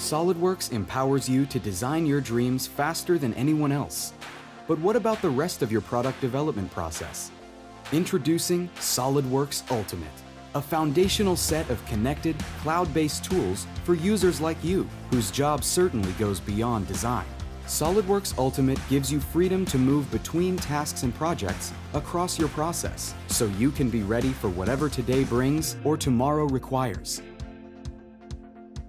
SOLIDWORKS empowers you to design your dreams faster than anyone else. But what about the rest of your product development process? Introducing SOLIDWORKS Ultimate, a foundational set of connected, cloud-based tools for users like you, whose job certainly goes beyond design. SOLIDWORKS Ultimate gives you freedom to move between tasks and projects across your process, so you can be ready for whatever today brings or tomorrow requires.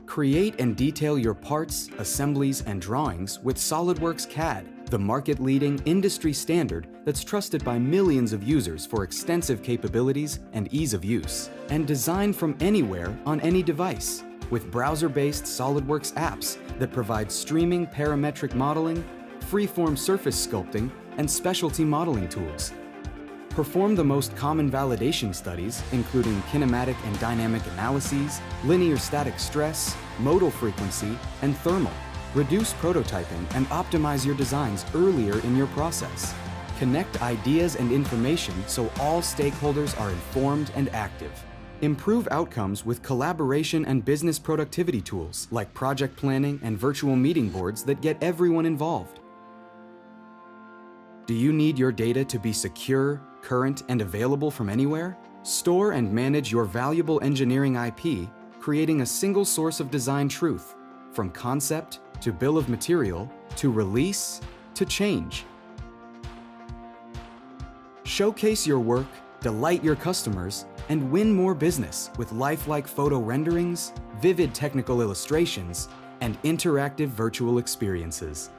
Create and detail your parts, assemblies, and drawings with SOLIDWORKS CAD, the market-leading industry standard that's trusted by millions of users for extensive capabilities and ease of use, and designed from anywhere on any device, with browser-based SOLIDWORKS apps that provide streaming parametric modeling, freeform surface sculpting, and specialty modeling tools. Perform the most common validation studies, including kinematic and dynamic analyses, linear static stress, modal frequency, and thermal. Reduce prototyping and optimize your designs earlier in your process. Connect ideas and information so all stakeholders are informed and active. Improve outcomes with collaboration and business productivity tools like project planning and virtual meeting boards that get everyone involved. Do you need your data to be secure, current, and available from anywhere? Store and manage your valuable engineering IP, creating a single source of design truth, from concept to bill of material to release to change. Showcase your work, delight your customers, and win more business with lifelike photo renderings, vivid technical illustrations, and interactive virtual experiences.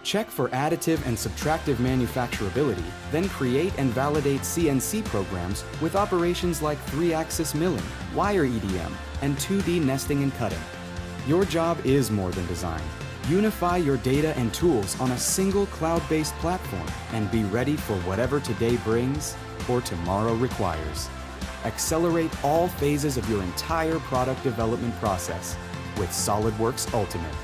Check for additive and subtractive manufacturability, then create and validate CNC programs with operations like 3-axis milling, wire EDM, and 2D nesting and cutting. Your job is more than design. Unify your data and tools on a single cloud-based platform and be ready for whatever today brings or tomorrow requires. Accelerate all phases of your entire product development process with SOLIDWORKS Ultimate.